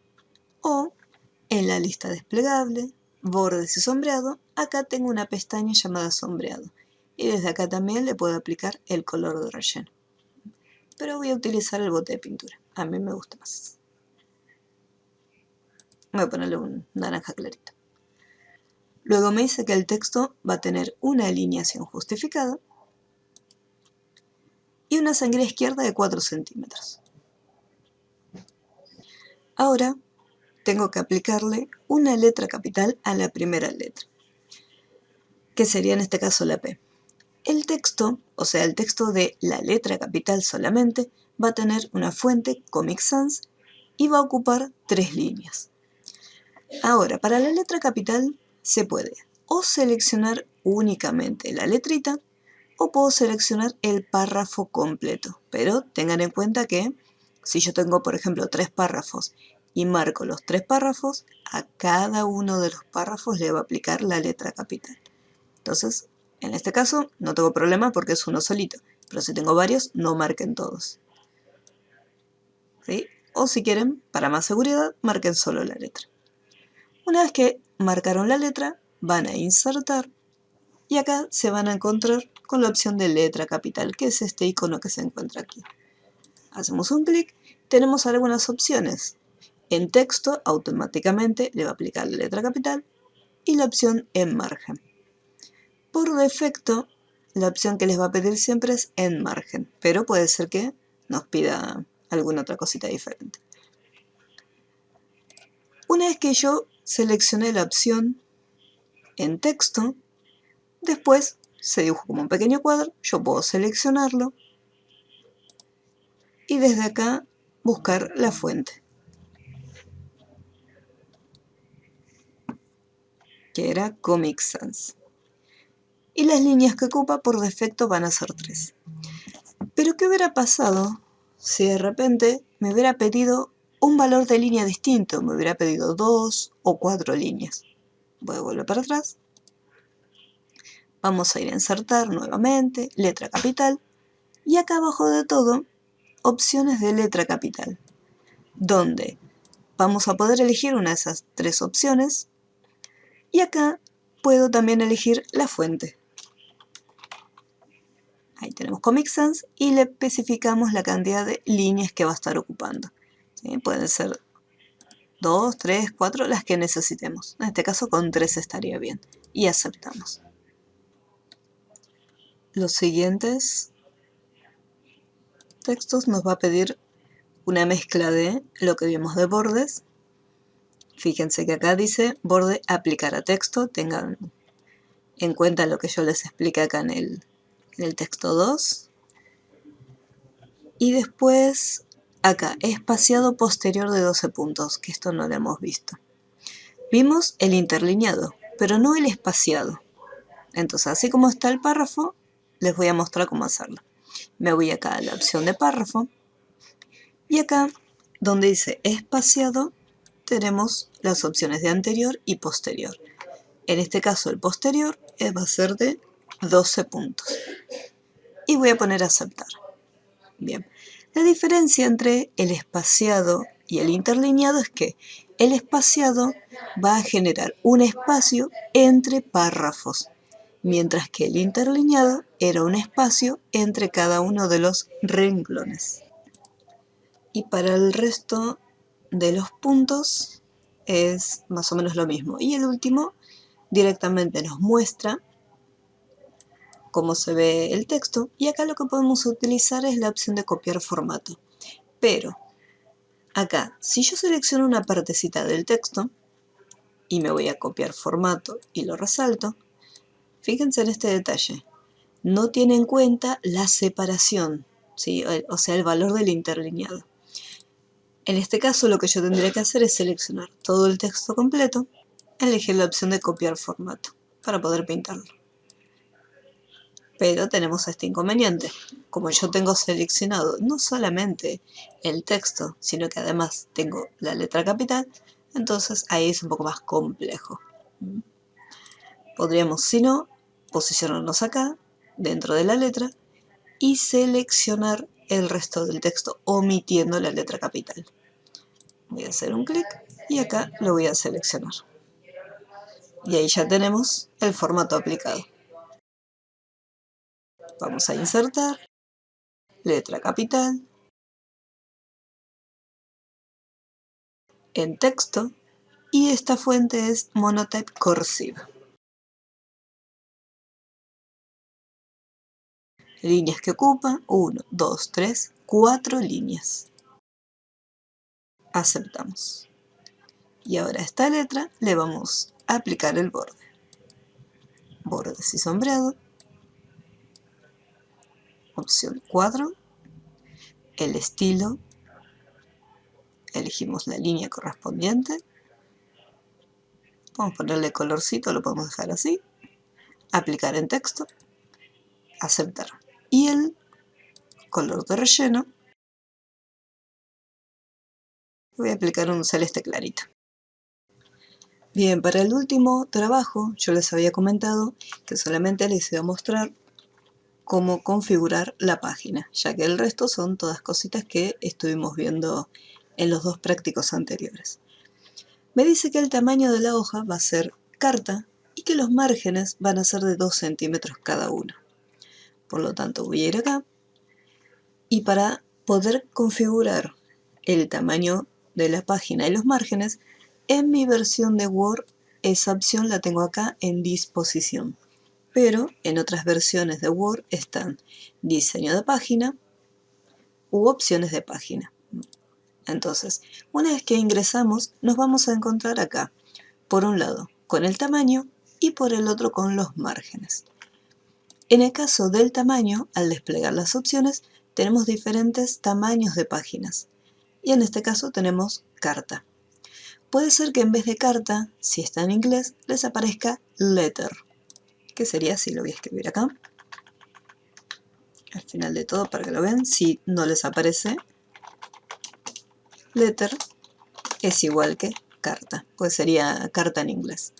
o en la lista desplegable, bordes y sombreado, acá tengo una pestaña llamada sombreado. Y desde acá también le puedo aplicar el color de relleno. Pero voy a utilizar el bote de pintura. A mí me gusta más. Voy a ponerle un naranja clarito. Luego me dice que el texto va a tener una alineación justificada y una sangría izquierda de 4 centímetros. Ahora tengo que aplicarle una letra capital a la primera letra, que sería en este caso la P. El texto, o sea, el texto de la letra capital solamente, va a tener una fuente Comic Sans y va a ocupar 3 líneas. Ahora, para la letra capital se puede o seleccionar únicamente la letrita o puedo seleccionar el párrafo completo. Pero tengan en cuenta que si yo tengo, por ejemplo, 3 párrafos y marco los 3 párrafos, a cada uno de los párrafos le va a aplicar la letra capital. Entonces, en este caso no tengo problema porque es uno solito, pero si tengo varios, no marquen todos. ¿Sí? O si quieren, para más seguridad, marquen solo la letra. Una vez que marcaron la letra, van a insertar y acá se van a encontrar con la opción de letra capital, que es este icono que se encuentra aquí. Hacemos un clic, tenemos algunas opciones. En texto, automáticamente le va a aplicar la letra capital y la opción en margen. Por defecto, la opción que les va a pedir siempre es en margen, pero puede ser que nos pida alguna otra cosita diferente. Una vez que yo seleccioné la opción en texto, después se dibuja como un pequeño cuadro, yo puedo seleccionarlo y desde acá buscar la fuente, que era Comic Sans. Y las líneas que ocupa por defecto van a ser 3. Pero ¿qué hubiera pasado si de repente me hubiera pedido un valor de línea distinto? Me hubiera pedido 2 o 4 líneas. Voy a volver para atrás. Vamos a ir a insertar nuevamente, letra capital. Y acá abajo de todo, opciones de letra capital, donde vamos a poder elegir una de esas 3 opciones. Y acá puedo también elegir la fuente. Ahí tenemos Comic Sans y le especificamos la cantidad de líneas que va a estar ocupando. ¿Sí? Pueden ser 2, 3, 4, las que necesitemos. En este caso con 3 estaría bien. Y aceptamos. Los siguientes textos nos va a pedir una mezcla de lo que vimos de bordes. Fíjense que acá dice borde aplicar a texto. Tengan en cuenta lo que yo les expliqué acá en el texto 2. Y después acá, espaciado posterior de 12 puntos, que esto no lo hemos visto. Vimos el interlineado, pero no el espaciado. Entonces, así como está el párrafo, les voy a mostrar cómo hacerlo. Me voy acá a la opción de párrafo y acá, donde dice espaciado, tenemos las opciones de anterior y posterior. En este caso, el posterior va a ser de 12 puntos. Y voy a poner aceptar. Bien, la diferencia entre el espaciado y el interlineado es que el espaciado va a generar un espacio entre párrafos, mientras que el interlineado era un espacio entre cada uno de los renglones. Y para el resto de los puntos es más o menos lo mismo. Y el último directamente nos muestra cómo se ve el texto, y acá lo que podemos utilizar es la opción de copiar formato. Pero acá, si yo selecciono una partecita del texto y me voy a copiar formato y lo resalto, fíjense en este detalle, no tiene en cuenta la separación, ¿sí? O sea, el valor del interlineado. En este caso lo que yo tendría que hacer es seleccionar todo el texto completo, elegir la opción de copiar formato para poder pintarlo. Pero tenemos este inconveniente. Como yo tengo seleccionado no solamente el texto, sino que además tengo la letra capital, entonces ahí es un poco más complejo. Podríamos, si no, posicionarnos acá, dentro de la letra, y seleccionar el resto del texto, omitiendo la letra capital. Voy a hacer un clic y acá lo voy a seleccionar. Y ahí ya tenemos el formato aplicado. Vamos a insertar, letra capital, en texto, y esta fuente es Monotype Cursive. Líneas que ocupan 1, 2, 3, 4 líneas. Aceptamos. Y ahora a esta letra le vamos a aplicar el borde. Bordes y sombreado. Opción cuadro. El estilo. Elegimos la línea correspondiente. Vamos a ponerle colorcito, lo podemos dejar así. Aplicar en texto. Aceptar. Y el color de relleno, voy a aplicar un celeste clarito. Bien, para el último trabajo yo les había comentado que solamente les iba a mostrar cómo configurar la página, ya que el resto son todas cositas que estuvimos viendo en los dos prácticos anteriores. Me dice que el tamaño de la hoja va a ser carta y que los márgenes van a ser de 2 centímetros cada uno. Por lo tanto voy a ir acá y para poder configurar el tamaño de la página y los márgenes, en mi versión de Word esa opción la tengo acá en disposición. Pero en otras versiones de Word están diseño de página u opciones de página. Entonces, una vez que ingresamos, nos vamos a encontrar acá, por un lado, con el tamaño y por el otro con los márgenes. En el caso del tamaño, al desplegar las opciones, tenemos diferentes tamaños de páginas. Y en este caso tenemos carta. Puede ser que en vez de carta, si está en inglés, les aparezca letter, que sería así, lo voy a escribir acá. Al final de todo, para que lo vean, si no les aparece letter, es igual que carta, pues sería carta en inglés.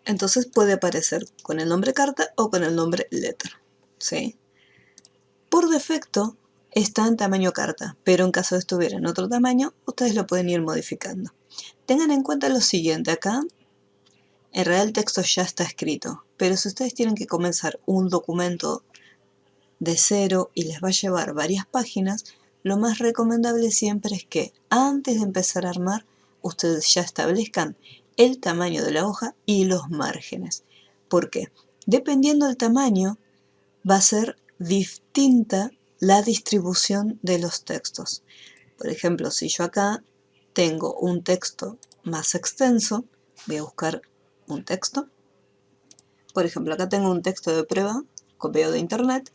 Entonces puede aparecer con el nombre carta o con el nombre letter, ¿sí? Por defecto está en tamaño carta, pero en caso de estuviera en otro tamaño, ustedes lo pueden ir modificando. Tengan en cuenta lo siguiente, acá en realidad el texto ya está escrito, pero si ustedes tienen que comenzar un documento de cero y les va a llevar varias páginas, lo más recomendable siempre es que antes de empezar a armar, ustedes ya establezcan el tamaño de la hoja y los márgenes. ¿Por qué? Dependiendo del tamaño, va a ser distinta la distribución de los textos. Por ejemplo, si yo acá tengo un texto más extenso, voy a buscar un texto. Por ejemplo, acá tengo un texto de prueba, copiado de internet,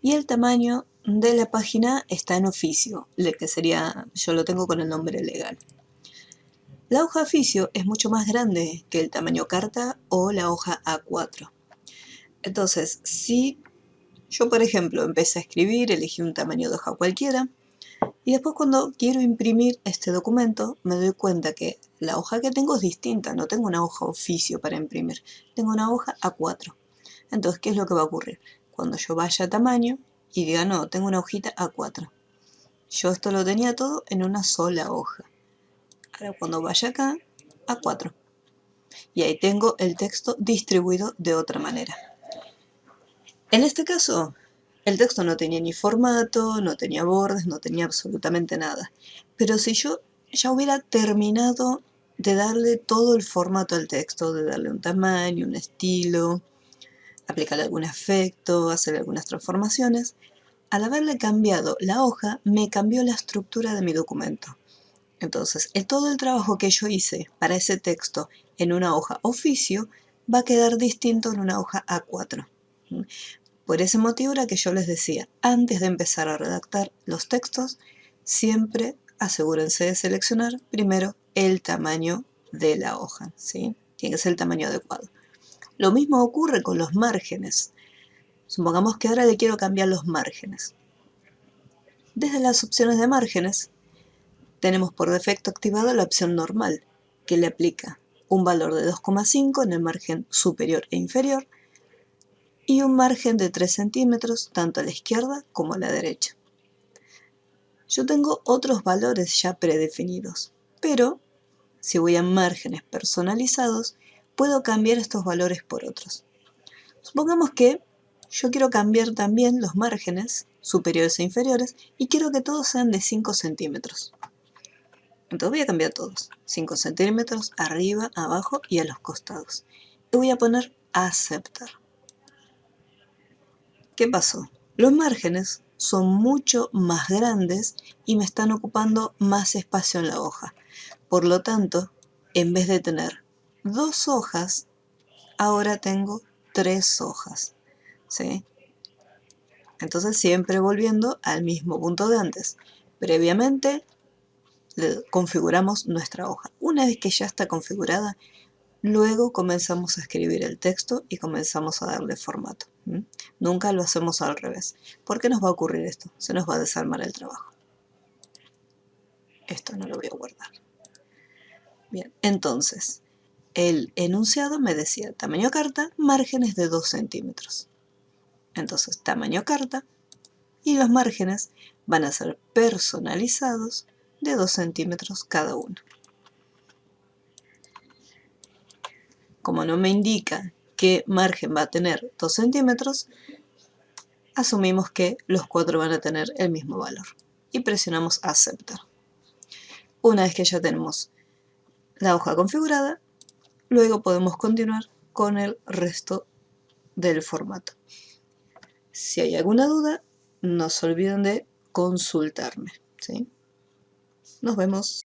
y el tamaño de la página está en oficio, que sería, yo lo tengo con el nombre legal. La hoja oficio es mucho más grande que el tamaño carta o la hoja A4. Entonces, si yo, por ejemplo, empecé a escribir, elegí un tamaño de hoja cualquiera, y después cuando quiero imprimir este documento, me doy cuenta que la hoja que tengo es distinta, no tengo una hoja oficio para imprimir, tengo una hoja A4. Entonces, ¿qué es lo que va a ocurrir? Cuando yo vaya a tamaño y diga, no, tengo una hojita A4. Yo esto lo tenía todo en una sola hoja. Ahora cuando vaya acá, A4. Y ahí tengo el texto distribuido de otra manera. En este caso, el texto no tenía ni formato, no tenía bordes, no tenía absolutamente nada. Pero si yo ya hubiera terminado de darle todo el formato al texto, de darle un tamaño, un estilo, aplicarle algún efecto, hacer algunas transformaciones, al haberle cambiado la hoja, me cambió la estructura de mi documento. Entonces, todo el trabajo que yo hice para ese texto en una hoja oficio va a quedar distinto en una hoja A4. Por ese motivo era que yo les decía, antes de empezar a redactar los textos, siempre asegúrense de seleccionar primero el tamaño de la hoja, ¿sí? Tiene que ser el tamaño adecuado. Lo mismo ocurre con los márgenes. Supongamos que ahora le quiero cambiar los márgenes. Desde las opciones de márgenes, tenemos por defecto activada la opción normal, que le aplica un valor de 2,5 en el margen superior e inferior y un margen de 3 centímetros tanto a la izquierda como a la derecha. Yo tengo otros valores ya predefinidos, pero si voy a márgenes personalizados, puedo cambiar estos valores por otros. Supongamos que yo quiero cambiar también los márgenes superiores e inferiores y quiero que todos sean de 5 centímetros. Entonces voy a cambiar todos, 5 centímetros arriba, abajo y a los costados. Y voy a poner aceptar. ¿Qué pasó? Los márgenes son mucho más grandes y me están ocupando más espacio en la hoja. Por lo tanto, en vez de tener 2 hojas, ahora tengo 3 hojas, ¿sí? Entonces siempre volviendo al mismo punto de antes. Previamente configuramos nuestra hoja. Una vez que ya está configurada, luego comenzamos a escribir el texto y comenzamos a darle formato. Nunca lo hacemos al revés. ¿Por qué nos va a ocurrir esto? Se nos va a desarmar el trabajo. Esto no lo voy a guardar. Bien, entonces, el enunciado me decía tamaño carta, márgenes de 2 centímetros. Entonces, tamaño carta y los márgenes van a ser personalizados de 2 centímetros cada uno. Como no me indica qué margen va a tener 2 centímetros, asumimos que los 4 van a tener el mismo valor y presionamos aceptar. Una vez que ya tenemos la hoja configurada, luego podemos continuar con el resto del formato. Si hay alguna duda, no se olviden de consultarme, ¿sí? Nos vemos.